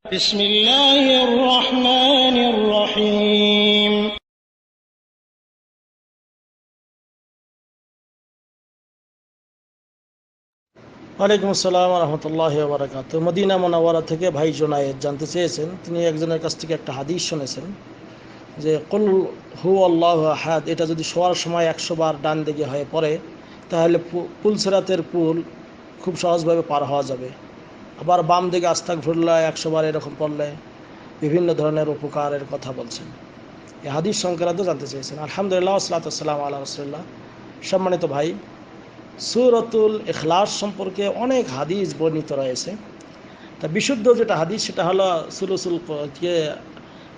بسم الله الرحمن الرحيم ওয়ালাইকুম আসসালাম ওয়া রাহমাতুল্লাহি ওয়া বারাকাতুহু। মদিনা মুনাওয়ারা থেকে ভাই জুনায়েদ জানতে চেয়েছেন, তিনি একজনের কাছ থেকে একটা হাদিস শুনেছেন যে কুল হুয়াল্লাহু আহাদ, এটা যদি শোয়ার সময় 100 বার ডান দিকে হয়ে পড়ে তাহলে পুলসিরাতের পুল খুব সহজভাবে পার হওয়া যাবে। আবার বাম দিকে আস্তাগফিরুল্লাহ 100 বার এরকম পড়লে বিভিন্ন ধরনের উপকারের কথা বলছেন। এই হাদিস সংক্রান্ত জানতে চেয়েছেন। আলহামদুলিল্লাহ ওয়াসসালাতু ওয়াসসালামু আলা রাসূলিল্লাহ। সম্মানিত ভাই, সূরাতুল ইখলাস সম্পর্কে অনেক হাদিস বর্ণিত রয়েছে। তা বিশুদ্ধ যেটা হাদিস সেটা হলো সুলুসুল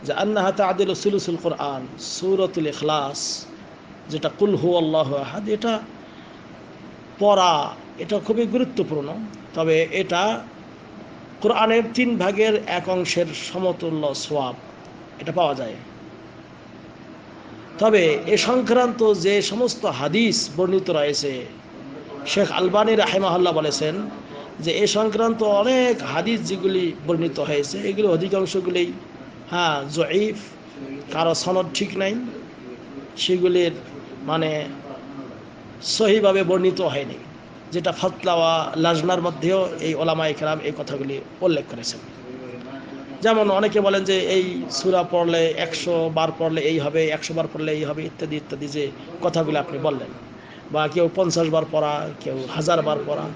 যে আন্নাহা তা'দিলু সুলুসুল কোরআন, সূরাতুল ইখলাস যেটা কুল হুয়াল্লাহু আহাদ, এটা পড়া এটা খুবই গুরুত্বপূর্ণ। তবে এটা কোরআনের 3 ভাগের 1 অংশের সমতুল্য সওয়াব এটা পাওয়া যায়। তবে এ সংক্রান্ত যে সমস্ত হাদিস বর্ণিত রয়েছে, শেখ আলবানী রাহিমাহুল্লাহ বলেছেন যে এ সংক্রান্ত অনেক হাদিস যেগুলি বর্ণিত হয়েছে এগুলি অধিকাংশগুলি জয়ীফ, কারো সনদ ঠিক নাই, সেগুলির মানে সহিভাবে বর্ণিত হয়নি। যেটা ফাতওয়া লাজনার মধ্যেও এই ওলামায়ে কেরাম এই কথাগুলি উল্লেখ করেছেন। যেমন অনেকে বলেন যে এই সূরা পড়লে 100 বার পড়লে এই হবে, 100 বার পড়লে এই হবে, ইত্যাদি ইত্যাদি যে কথাগুলো আপনি বললেন, বা কেউ 50 বার পড়া, কেউ 1000 বার পড়া।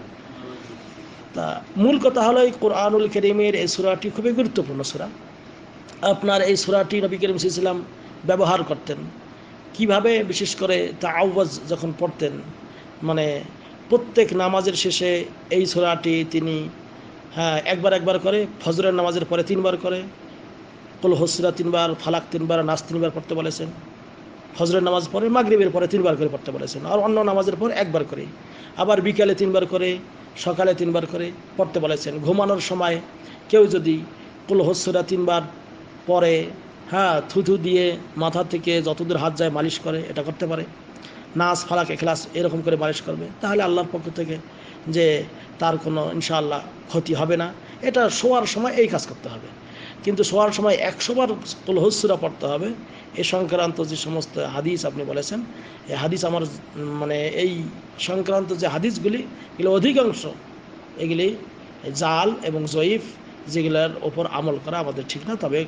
তা মূল কথা হলো এই কোরআনুল কারীমের এই সূরাটি খুবই গুরুত্বপূর্ণ সূরা। আপনার এই সূরাটি নবী করিম সাল্লাল্লাহু আলাইহি ওয়াসাল্লাম ব্যবহার করতেন কিভাবে, বিশেষ করে তাআওয়াজ যখন পড়তেন, মানে প্রত্যেক নামাজের শেষে এই সূরাটি তিনি একবার করে, ফজরের নামাজের পরে 3 বার করে কুল হুসরা 3 বার, ফালাক 3 বার, নাস 3 বার পড়তে বলেছেন। ফজরের নামাজ পরে, মাগরিবের পরে 3 বার করে পড়তে বলেছেন। আর অন্য নামাজের পর 1 বার করে, আবার বিকালে 3 বার করে, সকালে 3 বার করে পড়তে বলেছেন। ঘুমানোর সময় কেউ যদি কুল হুসরা 3 বার পরে থুথু দিয়ে মাথা থেকে যতদূর হাত যায় মালিশ করে, এটা করতে পারে। নাস, ফালাক, ইখলাস এরকম করে মালিশ করবে, তাহলে আল্লাহর পক্ষ থেকে যে তার কোনো ইনশাআল্লাহ ক্ষতি হবে না। এটা শোয়ার সময় এই কাজ করতে হবে। কিন্তু শোয়ার সময় 100 বার কুল হুসরা পড়তে হবে, এ সংক্রান্ত যে সমস্ত হাদিস আপনি বলেছেন, এই হাদিস আমার মানে এই সংক্রান্ত যে হাদিসগুলি এগুলো অধিকাংশ এগুলি জাল এবং জয়ীফ, যেগুলোর ওপর আমল করা আমাদের ঠিক না। তবে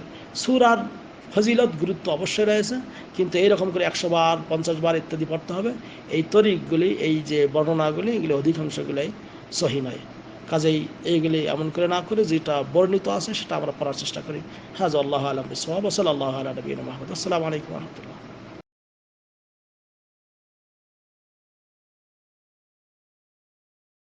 সূরার ফজিলত গুরুত্ব অবশ্যই রয়েছে, কিন্তু এইরকম করে 100 বার 50 বার ইত্যাদি পড়তে হবে, এই তরিকগুলি, এই যে বর্ণনাগুলি, এগুলি অধিকাংশগুলোই সহি নয়। কাজেই এইগুলি এমন করে না করে যেটা বর্ণিত আছে সেটা আমরা পড়ার চেষ্টা করি। হাযা আল্লাহু আ'লাম বিস-সাওয়াব ওয়া সাল্লাল্লাহু আলা নবিয়িনা মুহাম্মদ। আসসালামু আলাইকুম ওয়া রাহমাতুল্লাহ।